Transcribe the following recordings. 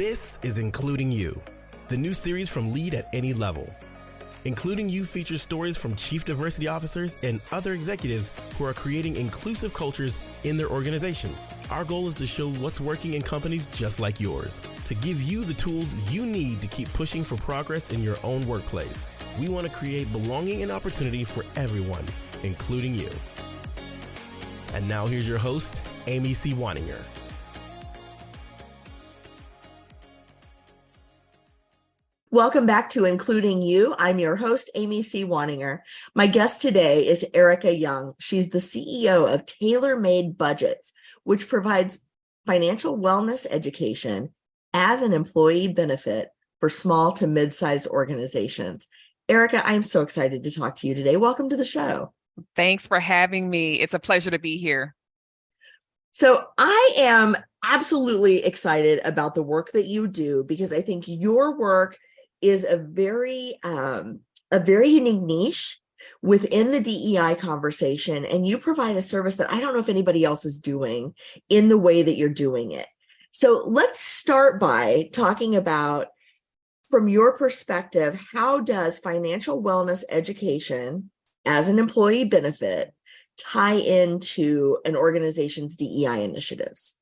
This is Including You, the new series from Lead at Any Level. Including You features stories from chief diversity officers and other executives who are creating inclusive cultures in their organizations. Our goal is to show what's working in companies just like yours, to give you the tools you need to keep pushing for progress in your own workplace. We want to create belonging and opportunity for everyone, including you. And now here's your host, Amy C. Waninger. Welcome back to Including You. I'm your host, Amy C. Waninger. My guest today is Ericka Young. She's the CEO of Tailor-Made Budgets, which provides financial wellness education as an employee benefit for small to mid-sized organizations. Ericka, I'm so excited to talk to you today. Welcome to the show. Thanks for having me. It's a pleasure to be here. So I am absolutely excited about the work that you do because I think your work is a very unique niche within the DEI conversation, and you provide a service that I don't know if anybody else is doing in the way that you're doing it. So let's start by talking about, from your perspective, how does financial wellness education as an employee benefit tie into an organization's DEI initiatives?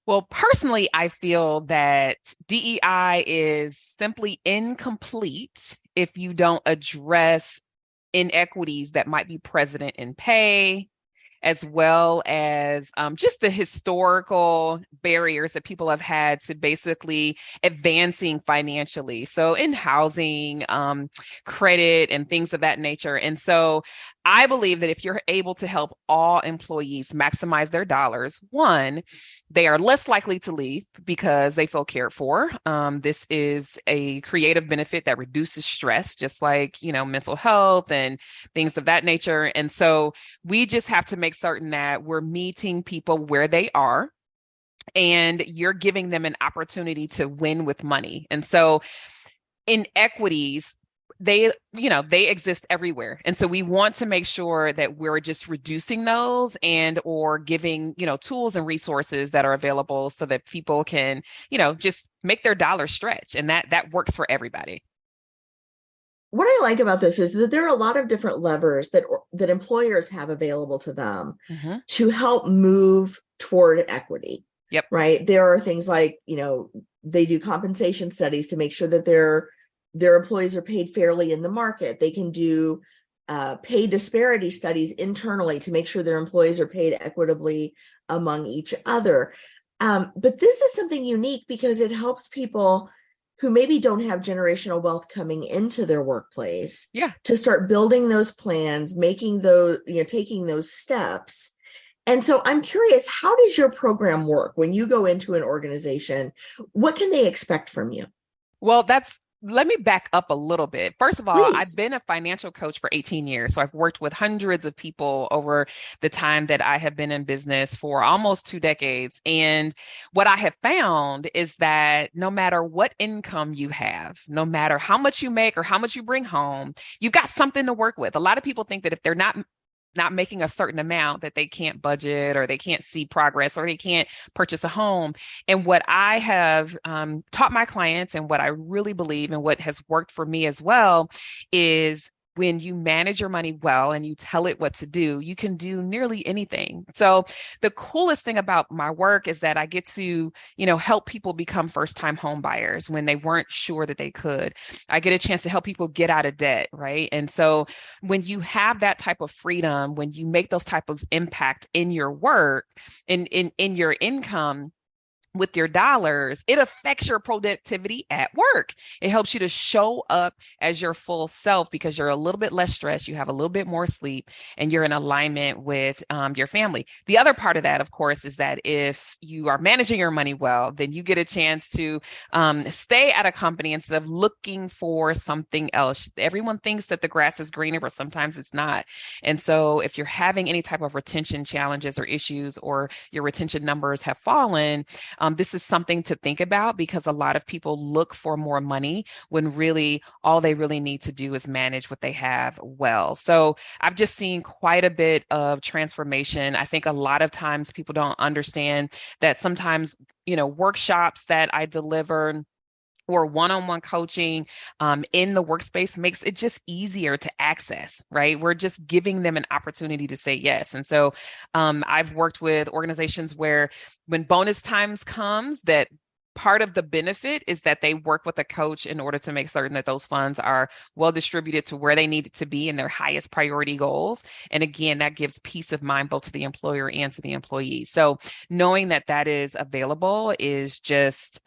Well, personally, I feel that DEI is simply incomplete if you don't address inequities that might be present in pay, as well as just the historical barriers that people have had to basically advancing financially. So in housing, credit, and things of that nature. And so I believe that if you're able to help all employees maximize their dollars, one, they are less likely to leave because they feel cared for. This is a creative benefit that reduces stress, just like, mental health and things of that nature. And so we just have to make certain that we're meeting people where they are and you're giving them an opportunity to win with money. And so inequities, they exist everywhere. And so we want to make sure that we're just reducing those and or giving, tools and resources that are available so that people can, just make their dollars stretch. And that works for everybody. What I like about this is that there are a lot of different levers that employers have available to them to help move toward equity. Yep. Right. There are things like, they do compensation studies to make sure that their employees are paid fairly in the market. They can do pay disparity studies internally to make sure their employees are paid equitably among each other. But this is something unique because it helps people who maybe don't have generational wealth coming into their workplace to start building those plans, making those, taking those steps. And so I'm curious, how does your program work when you go into an organization? What can they expect from you? Well, let me back up a little bit. First of all, Please. I've been a financial coach for 18 years. So I've worked with hundreds of people over the time that I have been in business for almost 2 decades. And what I have found is that no matter what income you have, no matter how much you make or how much you bring home, you've got something to work with. A lot of people think that if they're not making a certain amount that they can't budget or they can't see progress or they can't purchase a home. And what I have taught my clients and what I really believe and what has worked for me as well is when you manage your money well and you tell it what to do, you can do nearly anything. So the coolest thing about my work is that I get to, help people become first-time home buyers when they weren't sure that they could. I get a chance to help people get out of debt, right? And so when you have that type of freedom, when you make those type of impact in your work, in your income, with your dollars, it affects your productivity at work. It helps you to show up as your full self because you're a little bit less stressed, you have a little bit more sleep, and you're in alignment with your family. The other part of that, of course, is that if you are managing your money well, then you get a chance to stay at a company instead of looking for something else. Everyone thinks that the grass is greener, but sometimes it's not. And so if you're having any type of retention challenges or issues, or your retention numbers have fallen, this is something to think about because a lot of people look for more money when really all they really need to do is manage what they have well. So I've just seen quite a bit of transformation. I think a lot of times people don't understand that sometimes, workshops that I deliver or one-on-one coaching in the workspace makes it just easier to access, right? We're just giving them an opportunity to say yes. And so I've worked with organizations where when bonus times comes, that part of the benefit is that they work with a coach in order to make certain that those funds are well distributed to where they need it to be in their highest priority goals. And again, that gives peace of mind both to the employer and to the employee. So knowing that that is available is just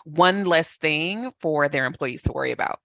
one less thing for their employees to worry about.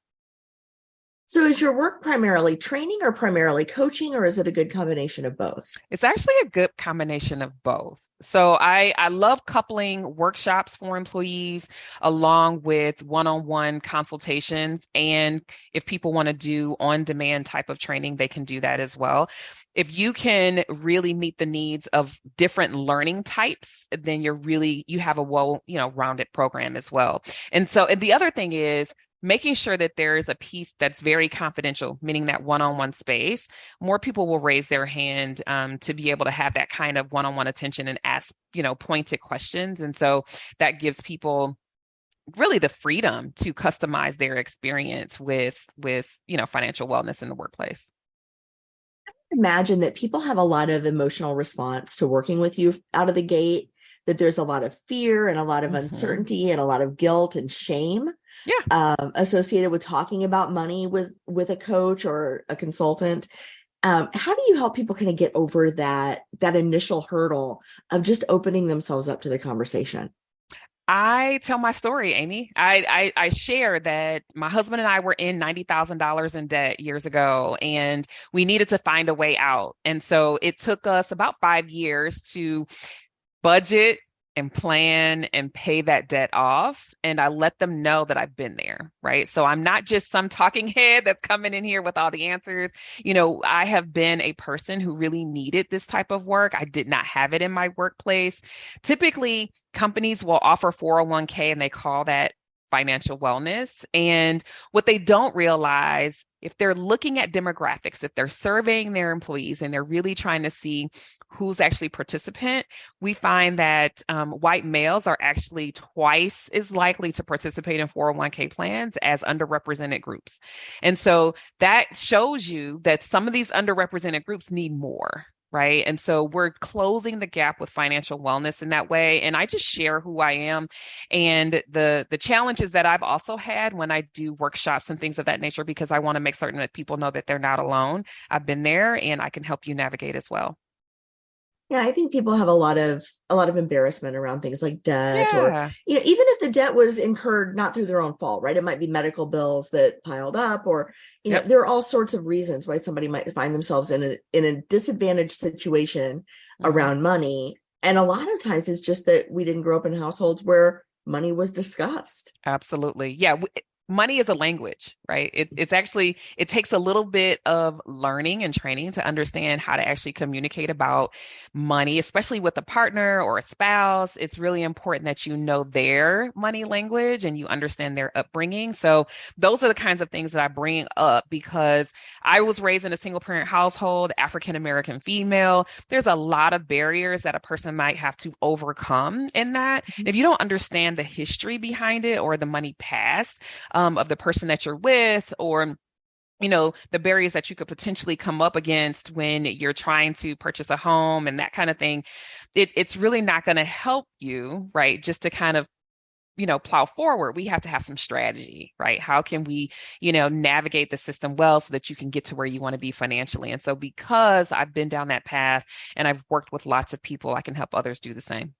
So is your work primarily training or primarily coaching, or is it a good combination of both? It's actually a good combination of both. So I love coupling workshops for employees along with one-on-one consultations. And if people want to do on-demand type of training, they can do that as well. If you can really meet the needs of different learning types, then you have a rounded program as well. And the other thing is, making sure that there is a piece that's very confidential, meaning that one-on-one space. More people will raise their hand to be able to have that kind of one-on-one attention and ask, pointed questions. And so that gives people really the freedom to customize their experience with financial wellness in the workplace. Imagine that people have a lot of emotional response to working with you out of the gate, that there's a lot of fear and a lot of uncertainty and a lot of guilt and shame associated with talking about money with a coach or a consultant. How do you help people kind of get over that initial hurdle of just opening themselves up to the conversation? I tell my story, Amy. I share that my husband and I were in $90,000 in debt years ago, and we needed to find a way out. And so it took us about 5 years to budget and plan and pay that debt off. And I let them know that I've been there, right? So I'm not just some talking head that's coming in here with all the answers. I have been a person who really needed this type of work. I did not have it in my workplace. Typically, companies will offer 401k and they call that financial wellness. And what they don't realize, if they're looking at demographics, if they're surveying their employees and they're really trying to see who's actually participant, we find that white males are actually twice as likely to participate in 401k plans as underrepresented groups. And so that shows you that some of these underrepresented groups need more. Right. And so we're closing the gap with financial wellness in that way. And I just share who I am and the challenges that I've also had when I do workshops and things of that nature, because I want to make certain that people know that they're not alone. I've been there and I can help you navigate as well. Yeah, I think people have a lot of embarrassment around things like debt, or even if the debt was incurred not through their own fault, right? It might be medical bills that piled up, or there are all sorts of reasons why somebody might find themselves in a disadvantaged situation around money. And a lot of times it's just that we didn't grow up in households where money was discussed. Absolutely. Yeah. Money is a language, right? It takes a little bit of learning and training to understand how to actually communicate about money, especially with a partner or a spouse. It's really important that you know their money language and you understand their upbringing. So those are the kinds of things that I bring up because I was raised in a single parent household, African-American female. There's a lot of barriers that a person might have to overcome in that. If you don't understand the history behind it or the money past, of the person that you're with, or the barriers that you could potentially come up against when you're trying to purchase a home and that kind of thing, it's really not going to help you, right? Just to kind of plow forward. We have to have some strategy, right? How can we navigate the system well so that you can get to where you want to be financially? And so because I've been down that path and I've worked with lots of people, I can help others do the same.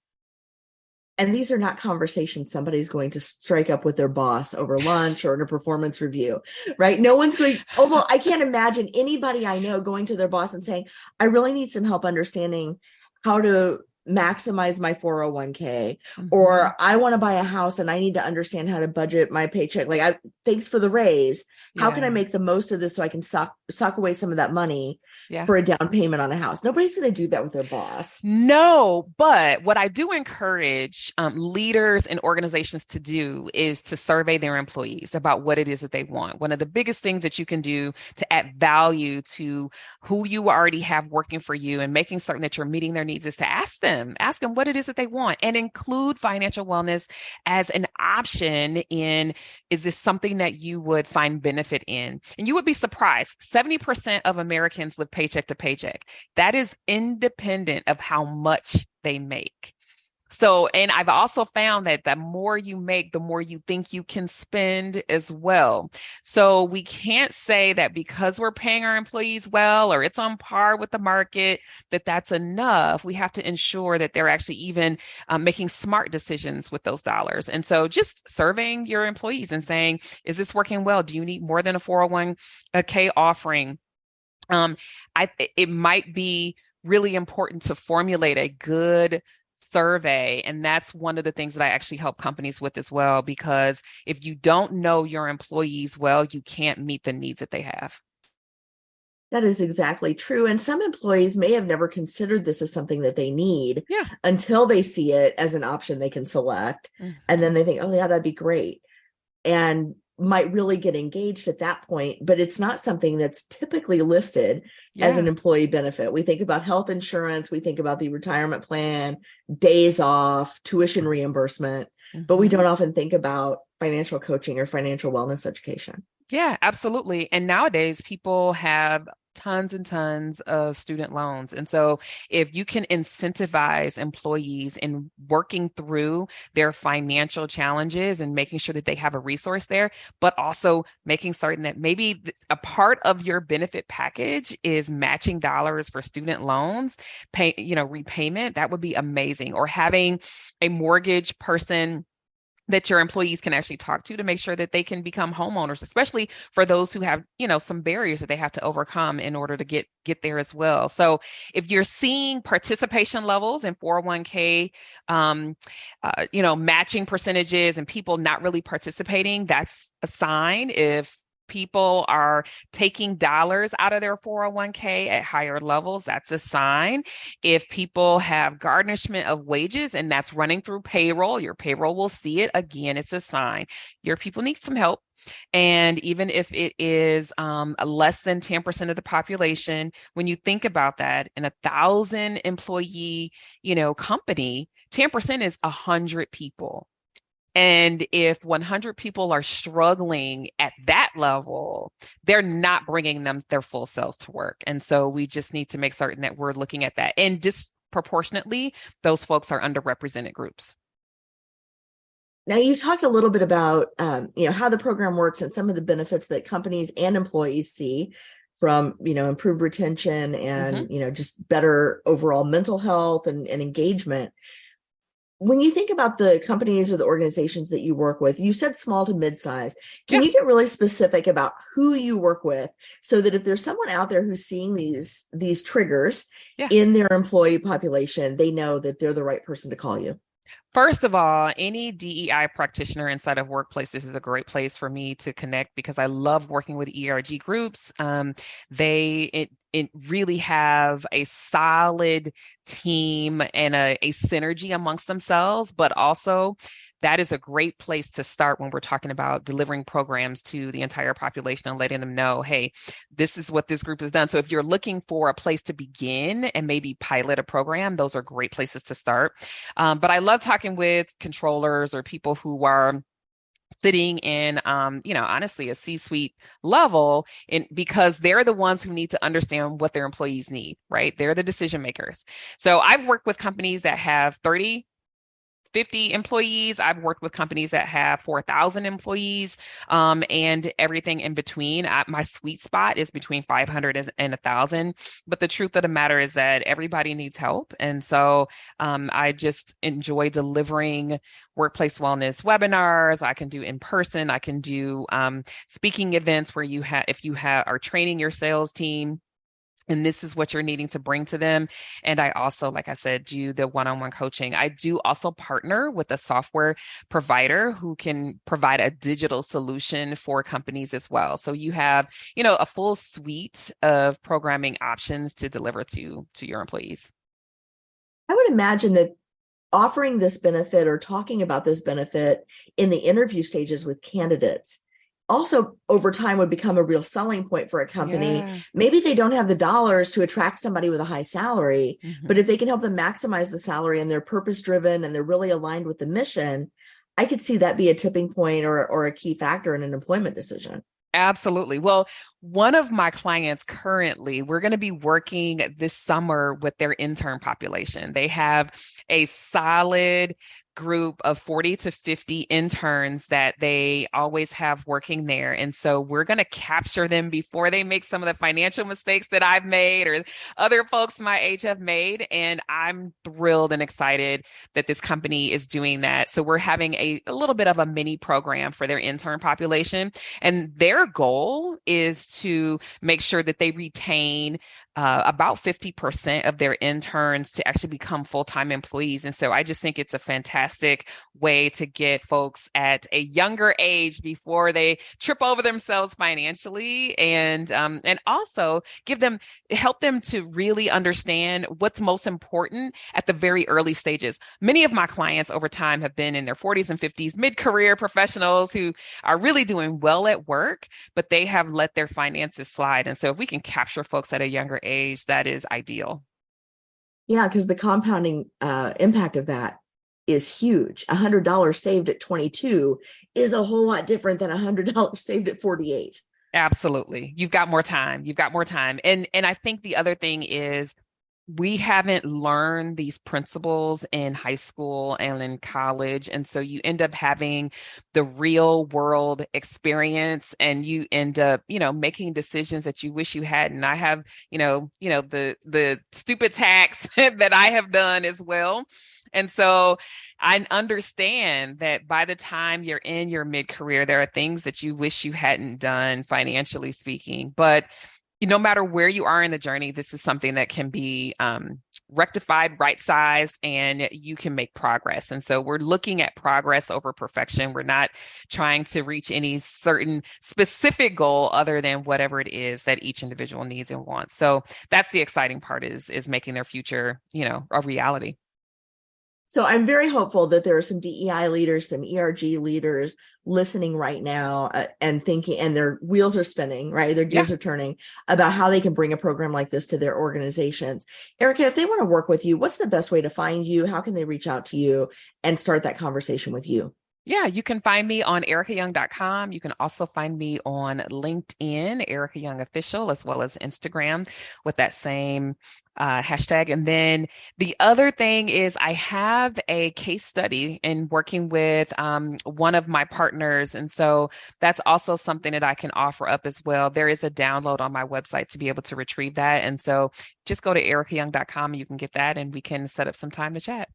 And these are not conversations somebody's going to strike up with their boss over lunch or in a performance review, right? No one's going, well, I can't imagine anybody I know going to their boss and saying, I really need some help understanding how to maximize my 401k, Mm-hmm. or I want to buy a house and I need to understand how to budget my paycheck. Like, thanks for the raise. How can I make the most of this so I can sock away some of that money for a down payment on a house? Nobody's going to do that with their boss. No, but what I do encourage leaders and organizations to do is to survey their employees about what it is that they want. One of the biggest things that you can do to add value to who you already have working for you and making certain that you're meeting their needs is to ask them what it is that they want, and include financial wellness as an option in, is this something that you would find benefit in? And you would be surprised, 70% of Americans live paycheck to paycheck. That is independent of how much they make. So, and I've also found that the more you make, the more you think you can spend as well. So we can't say that because we're paying our employees well, or it's on par with the market, that that's enough. We have to ensure that they're actually even making smart decisions with those dollars. And so just surveying your employees and saying, is this working well? Do you need more than a 401k offering? It might be really important to formulate a good survey. And that's one of the things that I actually help companies with as well, because if you don't know your employees well, you can't meet the needs that they have. That is exactly true. And some employees may have never considered this as something that they need until they see it as an option they can select. Mm-hmm. And then they think, oh yeah, that'd be great. And might really get engaged at that point, but it's not something that's typically listed as an employee benefit. We think about health insurance, we think about the retirement plan, days off, tuition reimbursement, but we don't often think about financial coaching or financial wellness education. Yeah, absolutely. And nowadays people have tons and tons of student loans. And so if you can incentivize employees in working through their financial challenges and making sure that they have a resource there, but also making certain that maybe a part of your benefit package is matching dollars for student loans, repayment, that would be amazing. Or having a mortgage person that your employees can actually talk to make sure that they can become homeowners, especially for those who have, some barriers that they have to overcome in order to get there as well. So if you're seeing participation levels in 401k, matching percentages and people not really participating, that's a sign. If people are taking dollars out of their 401k at higher levels, that's a sign. If people have garnishment of wages and that's running through payroll, your payroll will see it. Again, it's a sign. Your people need some help. And even if it is less than 10% of the population, when you think about that, in 1,000 employee, company, 10% is 100 people. And if 100 people are struggling at that level, they're not bringing their full selves to work. And so we just need to make certain that we're looking at that. And disproportionately, those folks are underrepresented groups. Now, you talked a little bit about, how the program works and some of the benefits that companies and employees see from, improved retention and, just better overall mental health and engagement. When you think about the companies or the organizations that you work with, you said small to mid-size. Can you get really specific about who you work with so that if there's someone out there who's seeing these triggers in their employee population, they know that they're the right person to call you? First of all, any DEI practitioner inside of workplaces is a great place for me to connect because I love working with ERG groups. It really have a solid team and a synergy amongst themselves, but also that is a great place to start when we're talking about delivering programs to the entire population and letting them know, hey, this is what this group has done. So if you're looking for a place to begin and maybe pilot a program, those are great places to start. But I love talking with controllers or people who are sitting in, honestly, a C-suite level, because they're the ones who need to understand what their employees need, right? They're the decision makers. So I've worked with companies that have 30, 50 employees. I've worked with companies that have 4,000 employees, and everything in between. My sweet spot is between 500 and 1,000. But the truth of the matter is that everybody needs help. And so I just enjoy delivering workplace wellness webinars. I can do in person. I can do speaking events where are training your sales team And this is what you're needing to bring to them. And I also, like I said, do the one-on-one coaching. I do also partner with a software provider who can provide a digital solution for companies as well. So you have, a full suite of programming options to deliver to your employees. I would imagine that offering this benefit or talking about this benefit in the interview stages with candidates also over time would become a real selling point for a company. Yeah. Maybe they don't have the dollars to attract somebody with a high salary, but if they can help them maximize the salary and they're purpose driven and they're really aligned with the mission, I could see that be a tipping point or a key factor in an employment decision. Absolutely. Well, one of my clients currently, we're going to be working this summer with their intern population. They have a solid group of 40 to 50 interns that they always have working there. And so we're going to capture them before they make some of the financial mistakes that I've made or other folks my age have made. And I'm thrilled and excited that this company is doing that. So we're having a little bit of a mini program for their intern population. And their goal is to make sure that they retain about 50% of their interns to actually become full-time employees. And so I just think it's a fantastic way to get folks at a younger age before they trip over themselves financially, and also help them to really understand what's most important at the very early stages. Many of my clients over time have been in their 40s and 50s, mid-career professionals who are really doing well at work, but they have let their finances slide. And so if we can capture folks at a younger age, that is ideal. Yeah, because the compounding impact of that is huge. $100 saved at 22 is a whole lot different than $100 saved at 48. Absolutely. You've got more time. And I think the other thing is we haven't learned these principles in high school and in college. And so you end up having the real world experience and you end up, making decisions that you wish you hadn't. I have, the stupid tax that I have done as well. And so I understand that by the time you're in your mid-career, there are things that you wish you hadn't done, financially speaking. But no matter where you are in the journey, this is something that can be rectified, right-sized, and you can make progress. And so we're looking at progress over perfection. We're not trying to reach any certain specific goal other than whatever it is that each individual needs and wants. So that's the exciting part is making their future, a reality. So I'm very hopeful that there are some DEI leaders, some ERG leaders listening right now and thinking, and their wheels are spinning, right? Their gears are turning about how they can bring a program like this to their organizations. Ericka, if they want to work with you, what's the best way to find you? How can they reach out to you and start that conversation with you? Yeah, you can find me on erickayoung.com. You can also find me on LinkedIn, Ericka Young Official, as well as Instagram with that same hashtag. And then the other thing is I have a case study in working with one of my partners. And so that's also something that I can offer up as well. There is a download on my website to be able to retrieve that. And so just go to erickayoung.com and you can get that and we can set up some time to chat.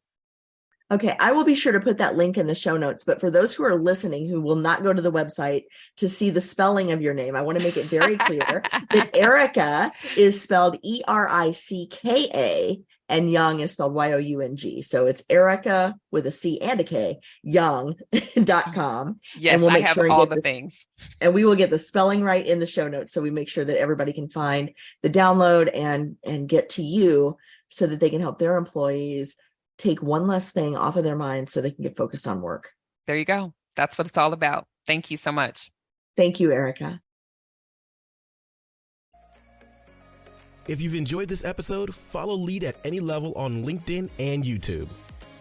Okay, I will be sure to put that link in the show notes. But for those who are listening who will not go to the website to see the spelling of your name, I want to make it very clear that Ericka is spelled Ericka and Young is spelled Young. So it's Ericka with a C and a K, young.com. Yes, and we'll make I have sure and all get the things. And we will get the spelling right in the show notes. So we make sure that everybody can find the download and get to you so that they can help their employees take one less thing off of their mind so they can get focused on work. There you go. That's what it's all about. Thank you so much. Thank you, Ericka. If you've enjoyed this episode, follow Lead at Any Level on LinkedIn and YouTube.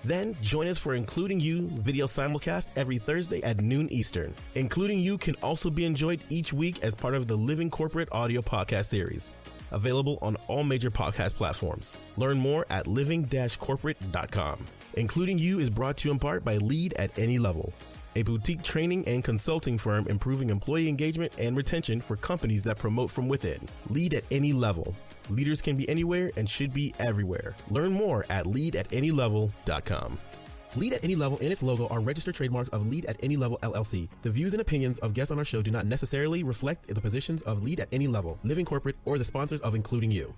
Then join us for Including You video simulcast every Thursday at noon Eastern. Including You can also be enjoyed each week as part of the Living Corporate audio podcast series, available on all major podcast platforms. Learn more at living-corporate.com. Including You is brought to you in part by Lead at Any Level, a boutique training and consulting firm improving employee engagement and retention for companies that promote from within. Lead at Any Level. Leaders can be anywhere and should be everywhere. Learn more at leadatanylevel.com. Lead at Any Level and its logo are registered trademarks of Lead at Any Level LLC. The views and opinions of guests on our show do not necessarily reflect the positions of Lead at Any Level, Living Corporate, or the sponsors of Including You.